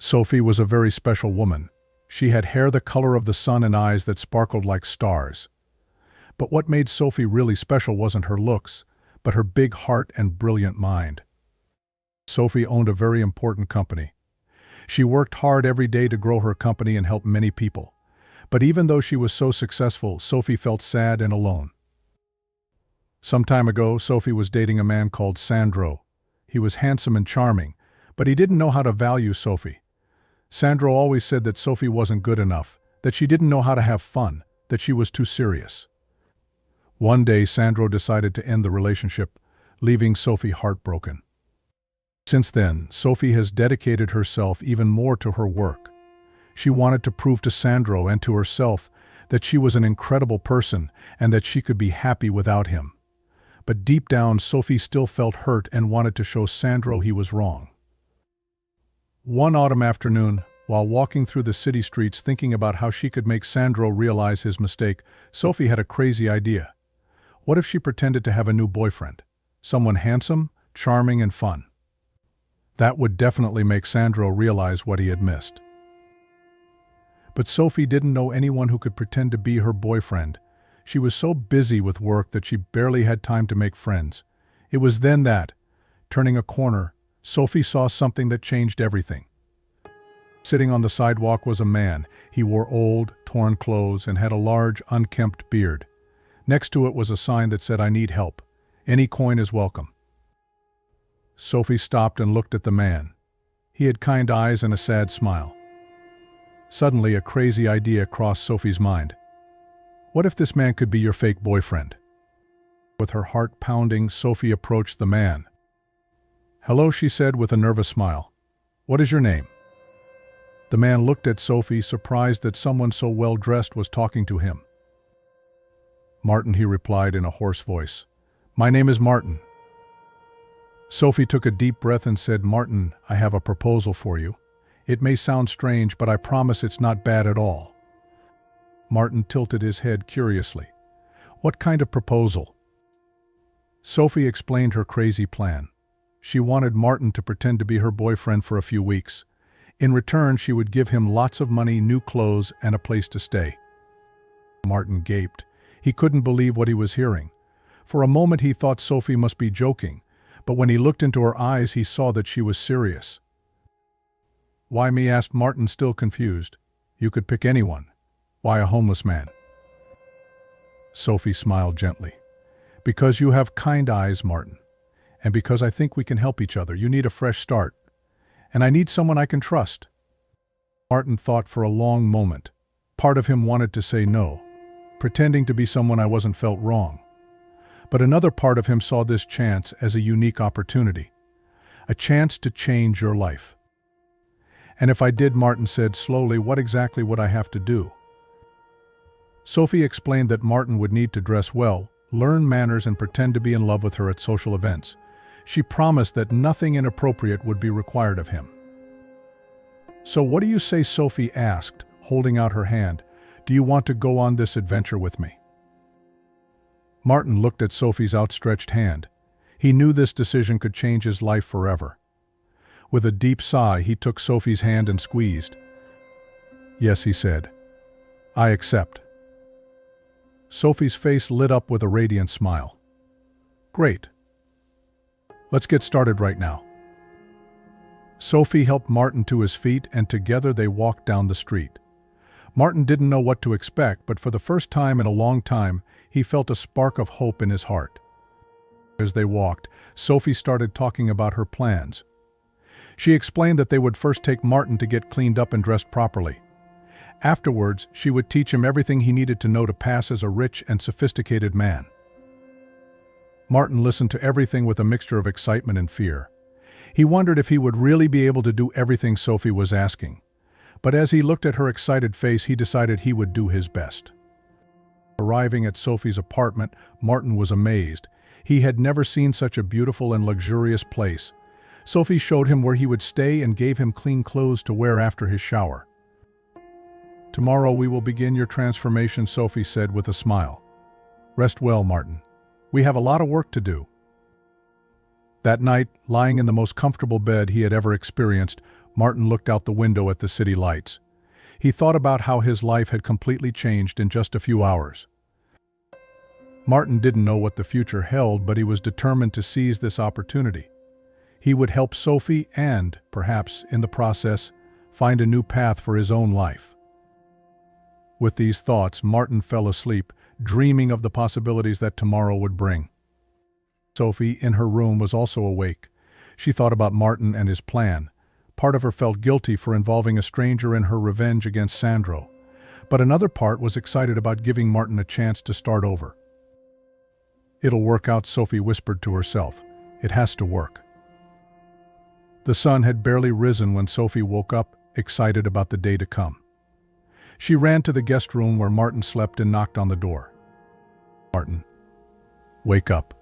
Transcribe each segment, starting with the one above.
Sophie was a very special woman. She had hair the color of the sun and eyes that sparkled like stars. But what made Sophie really special wasn't her looks, but her big heart and brilliant mind. Sophie owned a very important company. She worked hard every day to grow her company and help many people. But even though she was so successful, Sophie felt sad and alone. Some time ago, Sophie was dating a man called Sandro. He was handsome and charming, but he didn't know how to value Sophie. Sandro always said that Sophie wasn't good enough, that she didn't know how to have fun, that she was too serious. One day, Sandro decided to end the relationship, leaving Sophie heartbroken. Since then, Sophie has dedicated herself even more to her work. She wanted to prove to Sandro and to herself that she was an incredible person and that she could be happy without him. But deep down, Sophie still felt hurt and wanted to show Sandro he was wrong. One autumn afternoon, while walking through the city streets thinking about how she could make Sandro realize his mistake, Sophie had a crazy idea. What if she pretended to have a new boyfriend? Someone handsome, charming, and fun. That would definitely make Sandro realize what he had missed. But Sophie didn't know anyone who could pretend to be her boyfriend. She was so busy with work that she barely had time to make friends. It was then that, turning a corner, Sophie saw something that changed everything. Sitting on the sidewalk was a man. He wore old, torn clothes and had a large, unkempt beard. Next to it was a sign that said, "I need help. Any coin is welcome." Sophie stopped and looked at the man. He had kind eyes and a sad smile. Suddenly, a crazy idea crossed Sophie's mind. What if this man could be your fake boyfriend? With her heart pounding, Sophie approached the man. "Hello," she said with a nervous smile. "What is your name?" The man looked at Sophie, surprised that someone so well-dressed was talking to him. "Martin," he replied in a hoarse voice. "My name is Martin." Sophie took a deep breath and said, "Martin, I have a proposal for you. It may sound strange, but I promise it's not bad at all." Martin tilted his head curiously. "What kind of proposal?" Sophie explained her crazy plan. She wanted Martin to pretend to be her boyfriend for a few weeks. In return, she would give him lots of money, new clothes, and a place to stay. Martin gaped. He couldn't believe what he was hearing. For a moment he thought Sophie must be joking, but when he looked into her eyes he saw that she was serious. "Why me?" asked Martin, still confused. "You could pick anyone. Why a homeless man?" Sophie smiled gently. "Because you have kind eyes, Martin. And because I think we can help each other. You need a fresh start. And I need someone I can trust." Martin thought for a long moment. Part of him wanted to say no, pretending to be someone I wasn't felt wrong. But another part of him saw this chance as a unique opportunity. A chance to change your life. "And if I did," Martin said slowly, "what exactly would I have to do?" Sophie explained that Martin would need to dress well, learn manners, and pretend to be in love with her at social events. She promised that nothing inappropriate would be required of him. "So what do you say?" Sophie asked, holding out her hand. "Do you want to go on this adventure with me?" Martin looked at Sophie's outstretched hand. He knew this decision could change his life forever. With a deep sigh, he took Sophie's hand and squeezed. "Yes," he said. "I accept." Sophie's face lit up with a radiant smile. "Great. Let's get started right now." Sophie helped Martin to his feet, and together they walked down the street. Martin didn't know what to expect, but for the first time in a long time, he felt a spark of hope in his heart. As they walked, Sophie started talking about her plans. She explained that they would first take Martin to get cleaned up and dressed properly. Afterwards, she would teach him everything he needed to know to pass as a rich and sophisticated man. Martin listened to everything with a mixture of excitement and fear. He wondered if he would really be able to do everything Sophie was asking. But as he looked at her excited face, he decided he would do his best. Arriving at Sophie's apartment, Martin was amazed. He had never seen such a beautiful and luxurious place. Sophie showed him where he would stay and gave him clean clothes to wear after his shower. "Tomorrow we will begin your transformation," Sophie said with a smile. "Rest well, Martin. We have a lot of work to do." That night, lying in the most comfortable bed he had ever experienced, Martin looked out the window at the city lights. He thought about how his life had completely changed in just a few hours. Martin didn't know what the future held, but he was determined to seize this opportunity. He would help Sophie and, perhaps, in the process, find a new path for his own life. With these thoughts, Martin fell asleep, dreaming of the possibilities that tomorrow would bring. Sophie, in her room, was also awake. She thought about Martin and his plan. Part of her felt guilty for involving a stranger in her revenge against Sandro, but another part was excited about giving Martin a chance to start over. "It'll work out," Sophie whispered to herself. "It has to work." The sun had barely risen when Sophie woke up, excited about the day to come. She ran to the guest room where Martin slept and knocked on the door. "Martin, wake up.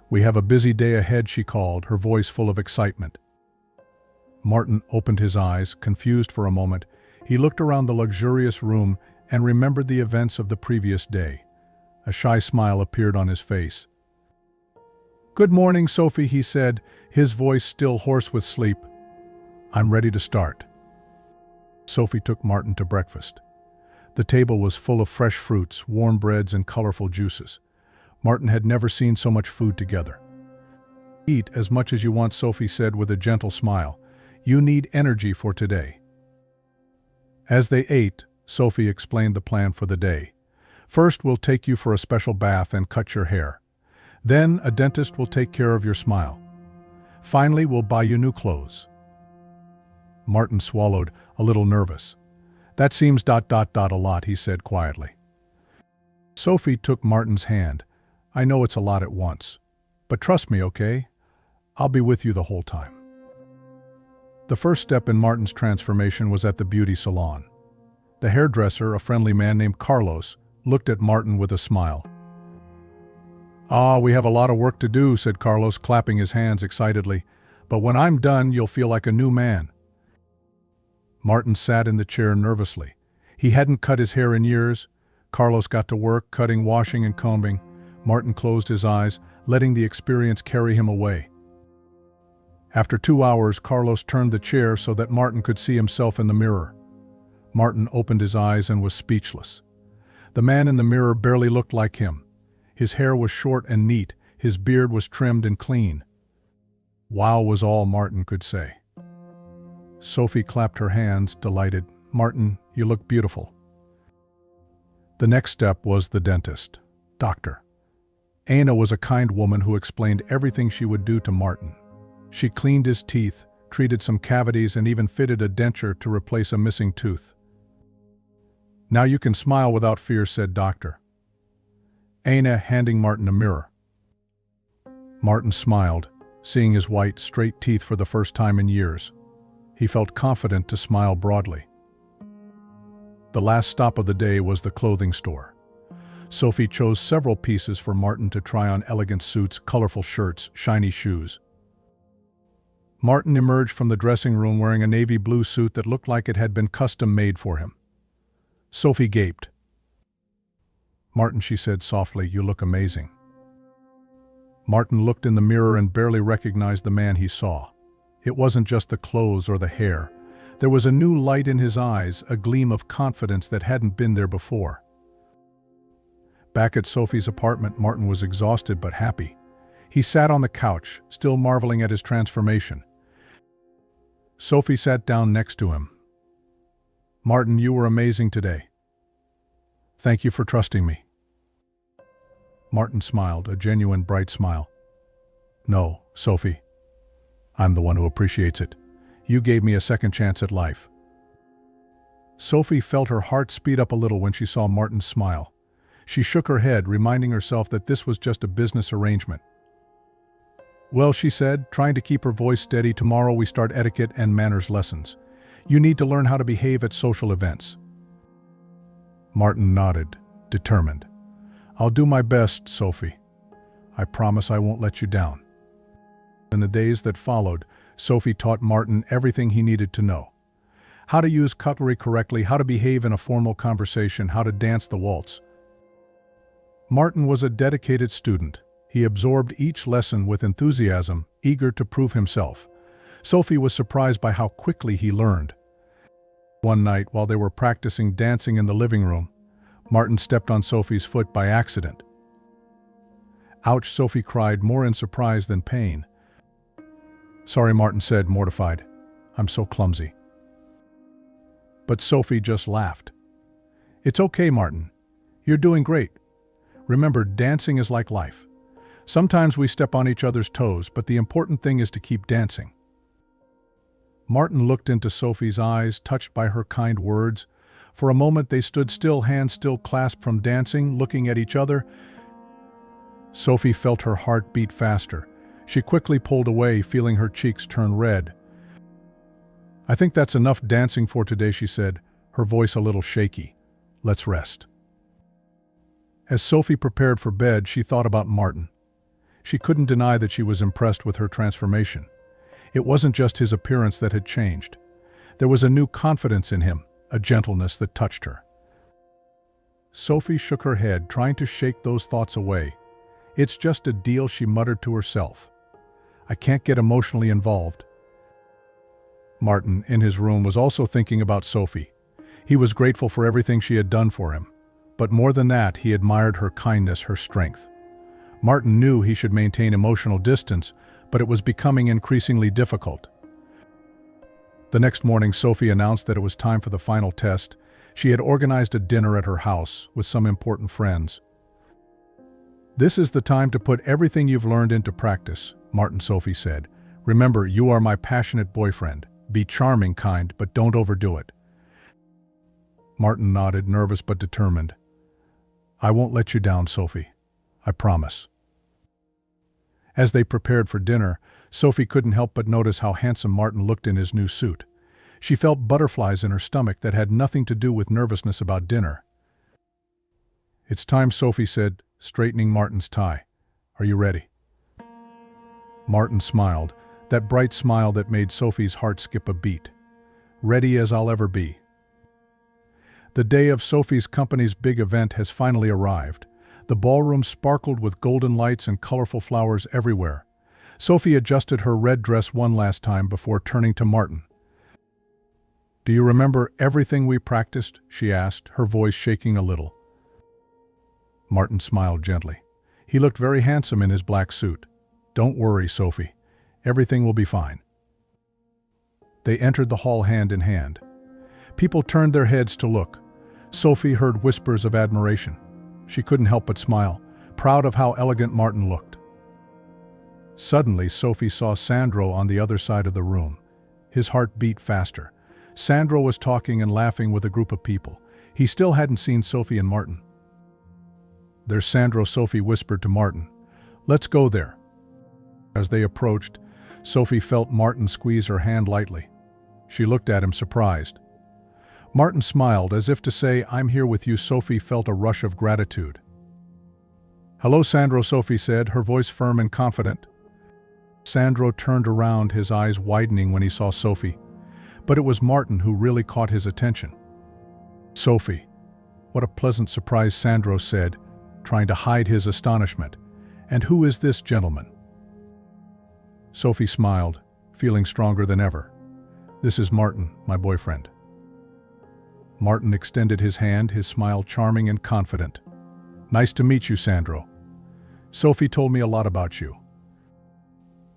We have a busy day ahead," she called, her voice full of excitement. Martin opened his eyes, confused for a moment. He looked around the luxurious room and remembered the events of the previous day. A shy smile appeared on his face. "Good morning, Sophie," he said, his voice still hoarse with sleep. "I'm ready to start." Sophie took Martin to breakfast. The table was full of fresh fruits, warm breads, and colorful juices. Martin had never seen so much food together. "Eat as much as you want," Sophie said with a gentle smile. "You need energy for today." As they ate, Sophie explained the plan for the day. "First, we'll take you for a special bath and cut your hair. Then, a dentist will take care of your smile. Finally, we'll buy you new clothes." Martin swallowed, a little nervous. "That seems ... a lot," he said quietly. Sophie took Martin's hand. "I know it's a lot at once. But trust me, okay? I'll be with you the whole time." The first step in Martin's transformation was at the beauty salon. The hairdresser, a friendly man named Carlos, looked at Martin with a smile. We have a lot of work to do," said Carlos, clapping his hands excitedly. "But when I'm done, you'll feel like a new man." Martin sat in the chair nervously. He hadn't cut his hair in years. Carlos got to work, cutting, washing, and combing. Martin closed his eyes, letting the experience carry him away. After 2 hours, Carlos turned the chair so that Martin could see himself in the mirror. Martin opened his eyes and was speechless. The man in the mirror barely looked like him. His hair was short and neat, his beard was trimmed and clean. "Wow," was all Martin could say. Sophie clapped her hands, delighted. "Martin, you look beautiful." The next step was the dentist. Doctor Anna was a kind woman who explained everything she would do to Martin. She cleaned his teeth, treated some cavities, and even fitted a denture to replace a missing tooth. "Now you can smile without fear," said Dr. Anna, handing Martin a mirror. Martin smiled, seeing his white, straight teeth for the first time in years. He felt confident to smile broadly. The last stop of the day was the clothing store. Sophie chose several pieces for Martin to try on: elegant suits, colorful shirts, shiny shoes. Martin emerged from the dressing room wearing a navy blue suit that looked like it had been custom made for him. Sophie gaped. "Martin," she said softly, "you look amazing." Martin looked in the mirror and barely recognized the man he saw. It wasn't just the clothes or the hair. There was a new light in his eyes, a gleam of confidence that hadn't been there before. Back at Sophie's apartment, Martin was exhausted but happy. He sat on the couch, still marveling at his transformation. Sophie sat down next to him. "Martin, you were amazing today. Thank you for trusting me." Martin smiled, a genuine bright smile. "No, Sophie. I'm the one who appreciates it. You gave me a second chance at life." Sophie felt her heart speed up a little when she saw Martin's smile. She shook her head, reminding herself that this was just a business arrangement. "Well," she said, trying to keep her voice steady, "tomorrow we start etiquette and manners lessons. You need to learn how to behave at social events." Martin nodded, determined. "I'll do my best, Sophie. I promise I won't let you down." In the days that followed, Sophie taught Martin everything he needed to know. How to use cutlery correctly, how to behave in a formal conversation, how to dance the waltz. Martin was a dedicated student. He absorbed each lesson with enthusiasm, eager to prove himself. Sophie was surprised by how quickly he learned. One night, while they were practicing dancing in the living room, Martin stepped on Sophie's foot by accident. Ouch, Sophie cried, more in surprise than pain. Sorry, Martin said, mortified. I'm so clumsy. But Sophie just laughed. It's okay, Martin. You're doing great. Remember, dancing is like life. Sometimes we step on each other's toes, but the important thing is to keep dancing. Martin looked into Sophie's eyes, touched by her kind words. For a moment they stood still, hands still clasped from dancing, looking at each other. Sophie felt her heart beat faster. She quickly pulled away, feeling her cheeks turn red. I think that's enough dancing for today, she said, her voice a little shaky. Let's rest. As Sophie prepared for bed, she thought about Martin. She couldn't deny that she was impressed with her transformation. It wasn't just his appearance that had changed. There was a new confidence in him, a gentleness that touched her. Sophie shook her head, trying to shake those thoughts away. It's just a deal, she muttered to herself. I can't get emotionally involved. Martin, in his room, was also thinking about Sophie. He was grateful for everything she had done for him. But more than that, he admired her kindness, her strength. Martin knew he should maintain emotional distance, but it was becoming increasingly difficult. The next morning, Sophie announced that it was time for the final test. She had organized a dinner at her house with some important friends. This is the time to put everything you've learned into practice, Martin, Sophie said. Remember, you are my passionate boyfriend. Be charming, kind, but don't overdo it. Martin nodded, nervous but determined. I won't let you down, Sophie. I promise. As they prepared for dinner, Sophie couldn't help but notice how handsome Martin looked in his new suit. She felt butterflies in her stomach that had nothing to do with nervousness about dinner. It's time, Sophie said, straightening Martin's tie. Are you ready? Martin smiled, that bright smile that made Sophie's heart skip a beat. Ready as I'll ever be. The day of Sophie's company's big event has finally arrived. The ballroom sparkled with golden lights and colorful flowers everywhere. Sophie adjusted her red dress one last time before turning to Martin. Do you remember everything we practiced? She asked, her voice shaking a little. Martin smiled gently. He looked very handsome in his black suit. Don't worry, Sophie. Everything will be fine. They entered the hall hand in hand. People turned their heads to look. Sophie heard whispers of admiration. She couldn't help but smile, proud of how elegant Martin looked. Suddenly, Sophie saw Sandro on the other side of the room. His heart beat faster. Sandro was talking and laughing with a group of people. He still hadn't seen Sophie and Martin. There's Sandro, Sophie whispered to Martin. Let's go there. As they approached, Sophie felt Martin squeeze her hand lightly. She looked at him, surprised. Martin smiled, as if to say, I'm here with you. Sophie felt a rush of gratitude. Hello, Sandro, Sophie said, her voice firm and confident. Sandro turned around, his eyes widening when he saw Sophie. But it was Martin who really caught his attention. Sophie. What a pleasant surprise, Sandro said, trying to hide his astonishment. And who is this gentleman? Sophie smiled, feeling stronger than ever. This is Martin, my boyfriend. Martin extended his hand, his smile charming and confident. Nice to meet you, Sandro. Sophie told me a lot about you.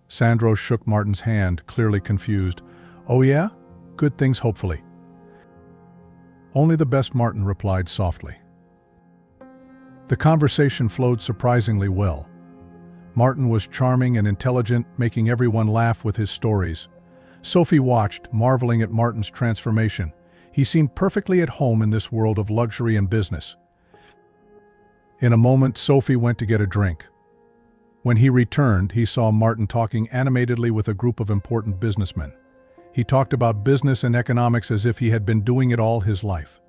Sandro shook Martin's hand, clearly confused. Oh yeah? Good things, hopefully. Only the best, Martin replied softly. The conversation flowed surprisingly well. Martin was charming and intelligent, making everyone laugh with his stories. Sophie watched, marveling at Martin's transformation. He seemed perfectly at home in this world of luxury and business. In a moment, Sophie went to get a drink. When he returned, he saw Martin talking animatedly with a group of important businessmen. He talked about business and economics as if he had been doing it all his life.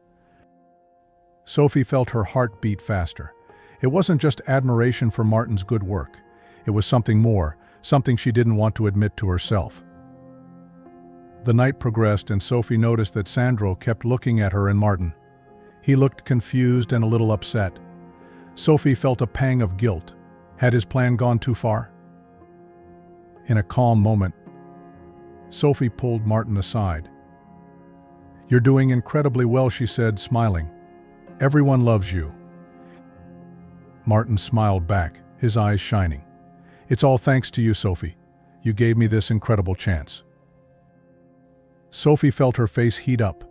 Sophie felt her heart beat faster. It wasn't just admiration for Martin's good work. It was something more, something she didn't want to admit to herself. The night progressed and Sophie noticed that Sandro kept looking at her and Martin. He looked confused and a little upset. Sophie felt a pang of guilt. Had his plan gone too far? In a calm moment, Sophie pulled Martin aside. "You're doing incredibly well," she said, smiling. "Everyone loves you." Martin smiled back, his eyes shining. "It's all thanks to you, Sophie. You gave me this incredible chance." Sophie felt her face heat up.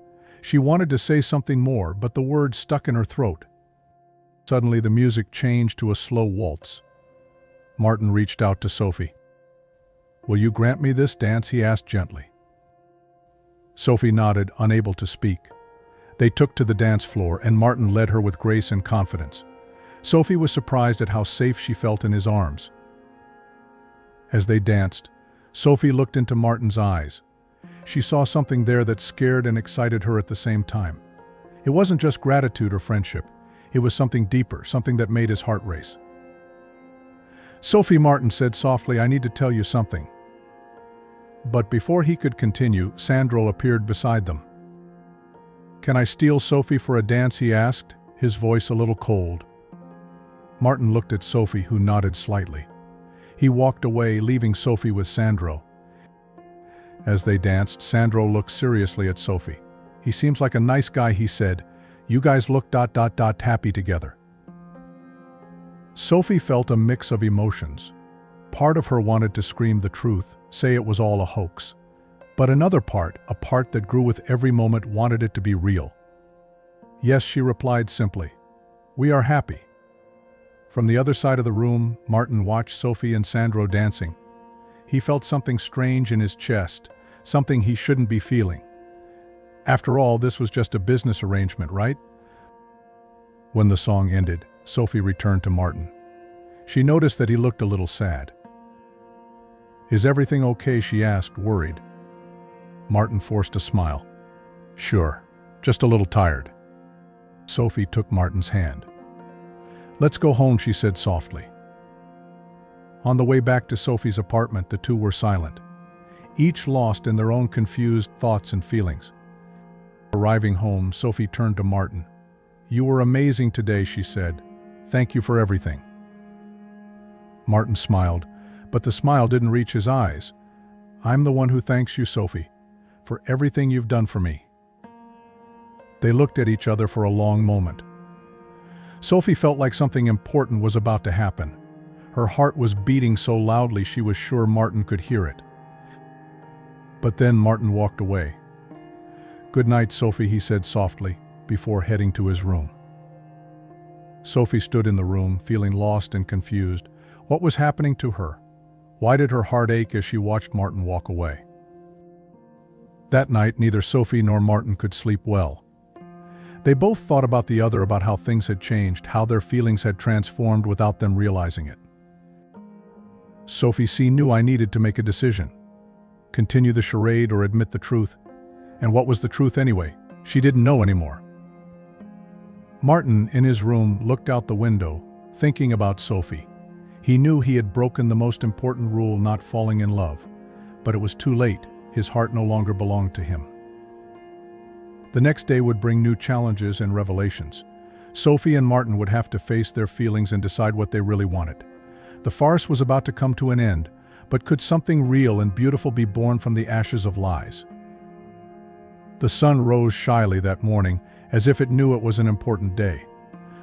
She wanted to say something more, but the words stuck in her throat. Suddenly the music changed to a slow waltz. Martin reached out to Sophie. "Will you grant me this dance?" he asked gently. Sophie nodded, unable to speak. They took to the dance floor, and Martin led her with grace and confidence. Sophie was surprised at how safe she felt in his arms. As they danced, Sophie looked into Martin's eyes. She saw something there that scared and excited her at the same time. It wasn't just gratitude or friendship. It was something deeper, something that made his heart race. "Sophie," Martin said softly, "I need to tell you something." But before he could continue, Sandro appeared beside them. "Can I steal Sophie for a dance?" he asked, his voice a little cold. Martin looked at Sophie, who nodded slightly. He walked away, leaving Sophie with Sandro. As they danced, Sandro looked seriously at Sophie. "He seems like a nice guy," he said. "You guys look happy together." Sophie felt a mix of emotions. Part of her wanted to scream the truth, say it was all a hoax. But another part, a part that grew with every moment, wanted it to be real. "Yes," she replied simply. "We are happy." From the other side of the room, Martin watched Sophie and Sandro dancing. He felt something strange in his chest, something he shouldn't be feeling. After all, this was just a business arrangement, right? When the song ended, Sophie returned to Martin. She noticed that he looked a little sad. "Is everything okay?" she asked, worried. Martin forced a smile. "Sure, just a little tired." Sophie took Martin's hand. "Let's go home," she said softly. On the way back to Sophie's apartment, the two were silent, each lost in their own confused thoughts and feelings. Arriving home, Sophie turned to Martin. "You were amazing today," she said. "Thank you for everything." Martin smiled, but the smile didn't reach his eyes. "I'm the one who thanks you, Sophie, for everything you've done for me." They looked at each other for a long moment. Sophie felt like something important was about to happen. Her heart was beating so loudly she was sure Martin could hear it. But then Martin walked away. "Good night, Sophie," he said softly, before heading to his room. Sophie stood in the room, feeling lost and confused. What was happening to her? Why did her heart ache as she watched Martin walk away? That night, neither Sophie nor Martin could sleep well. They both thought about the other, about how things had changed, how their feelings had transformed without them realizing it. Sophie knew I needed to make a decision. Continue the charade or admit the truth. And what was the truth anyway? She didn't know anymore. Martin, in his room, looked out the window, thinking about Sophie. He knew he had broken the most important rule, not falling in love. But it was too late. His heart no longer belonged to him. The next day would bring new challenges and revelations. Sophie and Martin would have to face their feelings and decide what they really wanted. The farce was about to come to an end, but could something real and beautiful be born from the ashes of lies? The sun rose shyly that morning, as if it knew it was an important day.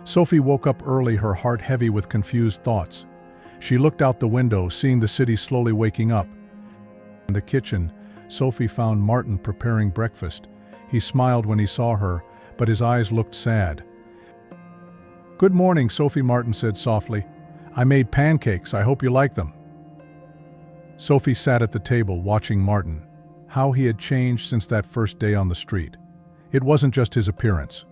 Sophie woke up early, her heart heavy with confused thoughts. She looked out the window, seeing the city slowly waking up. In the kitchen, Sophie found Martin preparing breakfast. He smiled when he saw her, but his eyes looked sad. "Good morning, Sophie," Martin said softly. "I made pancakes. I hope you like them." Sophie sat at the table watching Martin. How he had changed since that first day on the street. It wasn't just his appearance.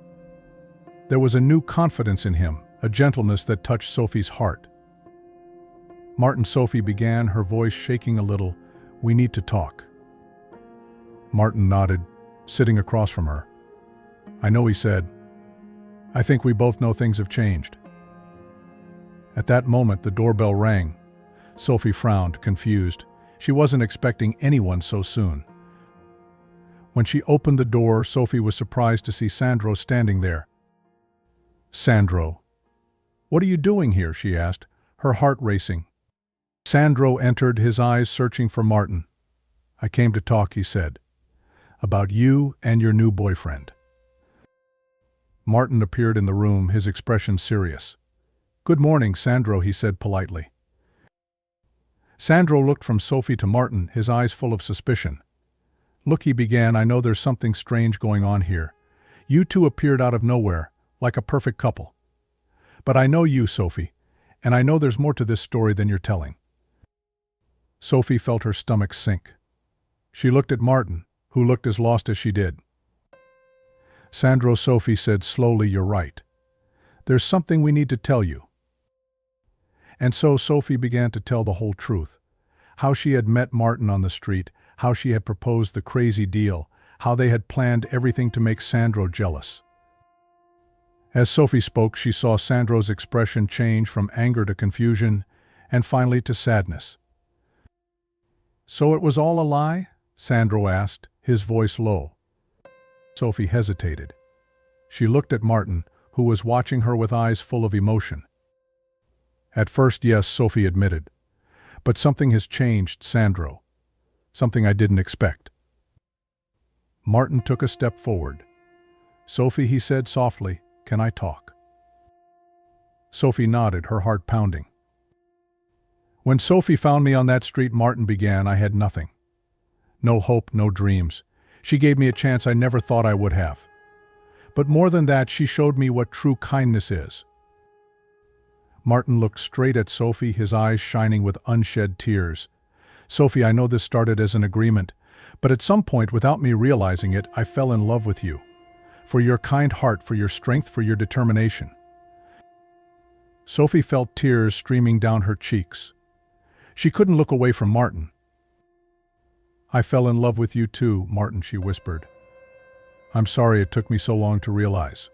There was a new confidence in him, a gentleness that touched Sophie's heart. "Martin," Sophie began, her voice shaking a little, "we need to talk." Martin nodded, sitting across from her. "I know," he said. "I think we both know things have changed." At that moment, the doorbell rang. Sophie frowned, confused. She wasn't expecting anyone so soon. When she opened the door, Sophie was surprised to see Sandro standing there. "Sandro, what are you doing here?" she asked, her heart racing. Sandro entered, his eyes searching for Martin. "I came to talk," he said, "about you and your new boyfriend." Martin appeared in the room, his expression serious. "Good morning, Sandro," he said politely. Sandro looked from Sophie to Martin, his eyes full of suspicion. "Look," he began, "I know there's something strange going on here. You two appeared out of nowhere, like a perfect couple. But I know you, Sophie, and I know there's more to this story than you're telling." Sophie felt her stomach sink. She looked at Martin, who looked as lost as she did. "Sandro," Sophie said slowly, "you're right. There's something we need to tell you." And so Sophie began to tell the whole truth. How she had met Martin on the street, how she had proposed the crazy deal, how they had planned everything to make Sandro jealous. As Sophie spoke, she saw Sandro's expression change from anger to confusion, and finally to sadness. "So it was all a lie?" Sandro asked, his voice low. Sophie hesitated. She looked at Martin, who was watching her with eyes full of emotion. "At first, yes," Sophie admitted. "But something has changed, Sandro. Something I didn't expect." Martin took a step forward. "Sophie," he said softly, "can I talk?" Sophie nodded, her heart pounding. "When Sophie found me on that street," Martin began, "I had nothing. No hope, no dreams. She gave me a chance I never thought I would have. But more than that, she showed me what true kindness is." Martin looked straight at Sophie, his eyes shining with unshed tears. "Sophie, I know this started as an agreement, but at some point, without me realizing it, I fell in love with you. For your kind heart, for your strength, for your determination." Sophie felt tears streaming down her cheeks. She couldn't look away from Martin. "I fell in love with you too, Martin," she whispered. "I'm sorry it took me so long to realize."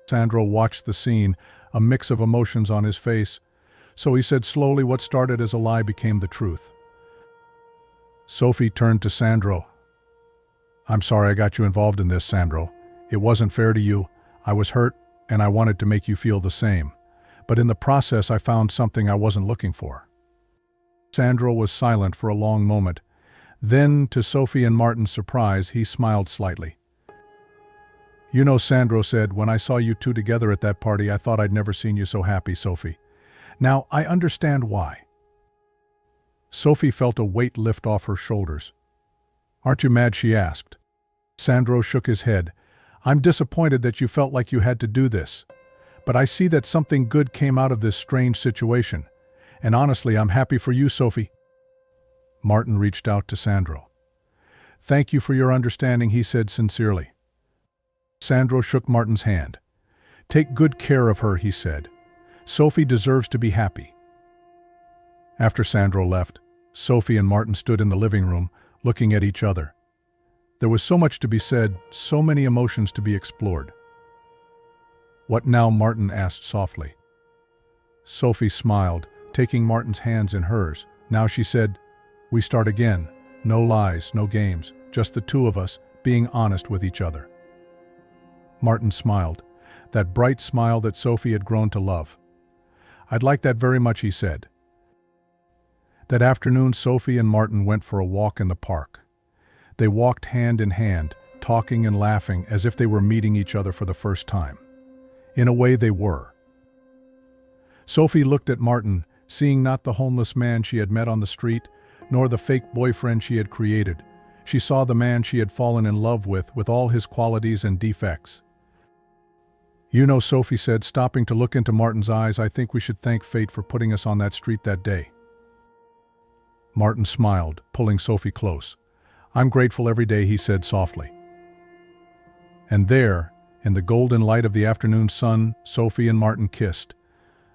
Sandro watched the scene, a mix of emotions on his face. So he said slowly, "What started as a lie became the truth." Sophie turned to Sandro. "I'm sorry I got you involved in this, Sandro. It wasn't fair to you. I was hurt, and I wanted to make you feel the same. But in the process, I found something I wasn't looking for." Sandro was silent for a long moment. Then, to Sophie and Martin's surprise, he smiled slightly. "You know," Sandro said, "when I saw you two together at that party, I thought I'd never seen you so happy, Sophie. Now, I understand why." Sophie felt a weight lift off her shoulders. "Aren't you mad?" she asked. Sandro shook his head. "I'm disappointed that you felt like you had to do this. But I see that something good came out of this strange situation. And honestly, I'm happy for you, Sophie." Martin reached out to Sandro. "Thank you for your understanding," he said sincerely. Sandro shook Martin's hand. "Take good care of her," he said. "Sophie deserves to be happy." After Sandro left, Sophie and Martin stood in the living room, looking at each other. There was so much to be said, so many emotions to be explored. "What now?" Martin asked softly. Sophie smiled, taking Martin's hands in hers. Now she said, "We start again. No lies, no games, just the two of us being honest with each other." Martin smiled, that bright smile that Sophie had grown to love. "I'd like that very much," he said. That afternoon, Sophie and Martin went for a walk in the park. They walked hand in hand, talking and laughing as if they were meeting each other for the first time. In a way, they were. Sophie looked at Martin, seeing not the homeless man she had met on the street, nor the fake boyfriend she had created. She saw the man she had fallen in love with all his qualities and defects. "You know," Sophie said, stopping to look into Martin's eyes, "I think we should thank fate for putting us on that street that day." Martin smiled, pulling Sophie close. "I'm grateful every day," he said softly. And there, in the golden light of the afternoon sun, Sophie and Martin kissed.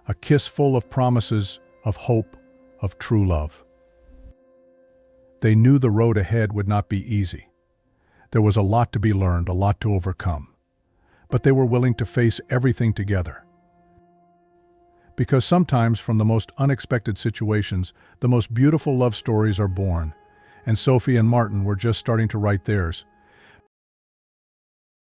A kiss full of promises, of hope, of true love. They knew the road ahead would not be easy. There was a lot to be learned, a lot to overcome. But they were willing to face everything together. Because sometimes from the most unexpected situations, the most beautiful love stories are born. And Sophie and Martin were just starting to write theirs.